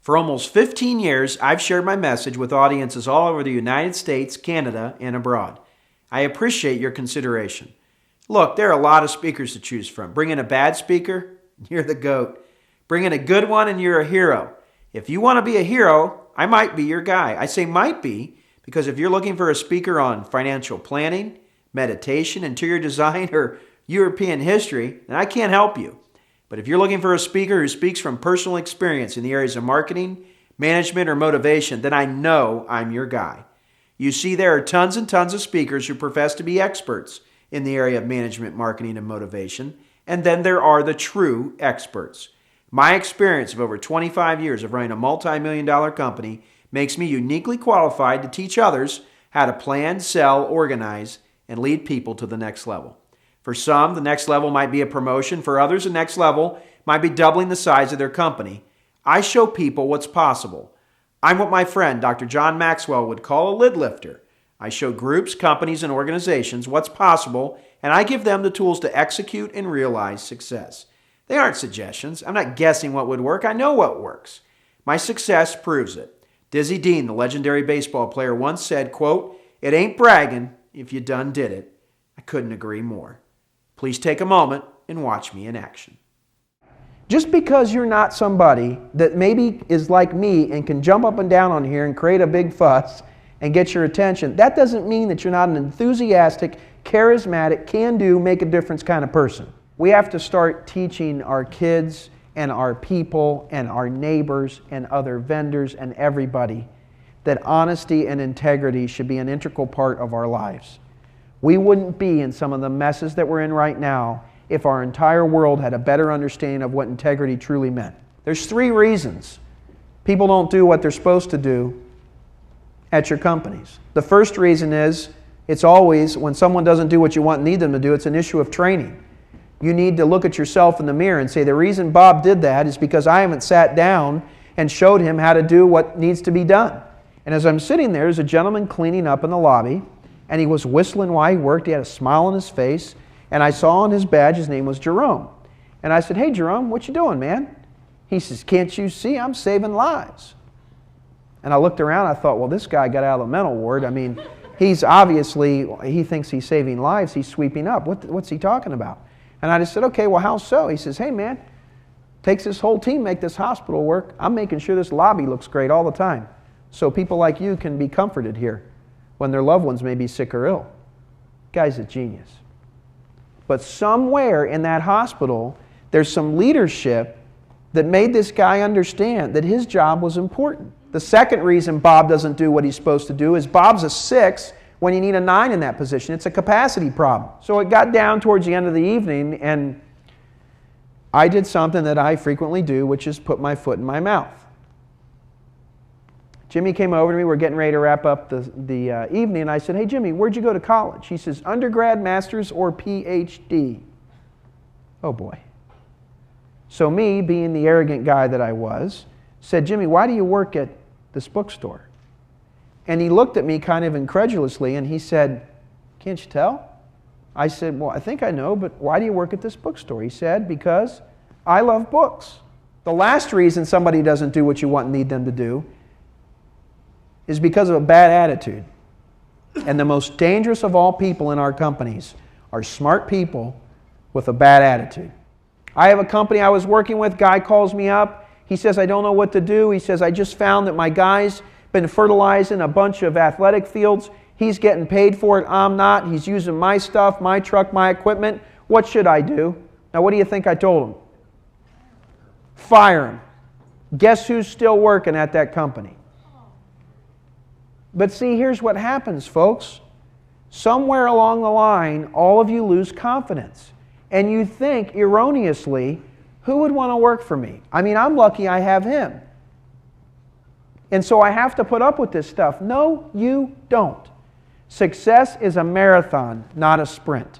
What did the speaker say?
For almost 15 years, I've shared my message with audiences all over the United States, Canada, and abroad. I appreciate your consideration. Look, there are a lot of speakers to choose from. Bring in a bad speaker, you're the GOAT. Bring in a good one and you're a hero. If you want to be a hero, I might be your guy. I say might be because if you're looking for a speaker on financial planning, meditation, interior design, or European history, then I can't help you. But if you're looking for a speaker who speaks from personal experience in the areas of marketing, management, or motivation, then I know I'm your guy. You see, there are tons and tons of speakers who profess to be experts in the area of management, marketing, and motivation, and then there are the true experts. My experience of over 25 years of running a multi-million-dollar company makes me uniquely qualified to teach others how to plan, sell, organize, and lead people to the next level. For some, the next level might be a promotion. For others, the next level might be doubling the size of their company. I show people what's possible. I'm what my friend Dr. John Maxwell would call a lid lifter. I show groups, companies, and organizations what's possible, and I give them the tools to execute and realize success. They aren't suggestions. I'm not guessing what would work. I know what works. My success proves it. Dizzy Dean, the legendary baseball player, once said, quote, "It ain't bragging if you done did it." I couldn't agree more. Please take a moment and watch me in action. Just because you're not somebody that maybe is like me and can jump up and down on here and create a big fuss and get your attention, that doesn't mean that you're not an enthusiastic, charismatic, can-do, make-a-difference kind of person. We have to start teaching our kids and our people and our neighbors and other vendors and everybody that honesty and integrity should be an integral part of our lives. We wouldn't be in some of the messes that we're in right now if our entire world had a better understanding of what integrity truly meant. There's 3 reasons people don't do what they're supposed to do at your companies. The first reason is it's always when someone doesn't do what you want and need them to do, it's an issue of training. You need to look at yourself in the mirror and say, the reason Bob did that is because I haven't sat down and showed him how to do what needs to be done. And as I'm sitting there's a gentleman cleaning up in the lobby, and he was whistling while he worked. He had a smile on his face, and I saw on his badge his name was Jerome. And I said, "Hey Jerome, what you doing, man?" He says, "Can't you see I'm saving lives?" And I looked around, I thought, well, this guy got out of the mental ward. I mean, he's obviously, he thinks he's saving lives, he's sweeping up. What's he talking about? And I just said, okay, well, how so? He says, "Hey man, takes this whole team make this hospital work. I'm making sure this lobby looks great all the time, so people like you can be comforted here when their loved ones may be sick or ill." Guy's a genius. But somewhere in that hospital, there's some leadership that made this guy understand that his job was important. The second reason Bob doesn't do what he's supposed to do is Bob's a 6 when you need a 9 in that position. It's a capacity problem. So it got down towards the end of the evening, and I did something that I frequently do, which is put my foot in my mouth. Jimmy came over to me. We're getting ready to wrap up the evening. And I said, "Hey, Jimmy, where'd you go to college?" He says, "Undergrad, master's, or PhD?" Oh, boy. So me, being the arrogant guy that I was, said, "Jimmy, why do you work at this bookstore?" And he looked at me kind of incredulously, and he said, "Can't you tell?" I said, "Well, I think I know, but why do you work at this bookstore?" He said, "Because I love books." The last reason somebody doesn't do what you want and need them to do is because of a bad attitude. And the most dangerous of all people in our companies are smart people with a bad attitude. I have a company I was working with, guy calls me up, he says, "I don't know what to do." He says, "I just found that my guy's been fertilizing a bunch of athletic fields. He's getting paid for it, I'm not. He's using my stuff, my truck, my equipment. What should I do?" Now what do you think I told him? Fire him. Guess who's still working at that company? But see, here's what happens, folks. Somewhere along the line, all of you lose confidence. And you think, erroneously, who would want to work for me? I mean, I'm lucky I have him. And so I have to put up with this stuff. No, you don't. Success is a marathon, not a sprint.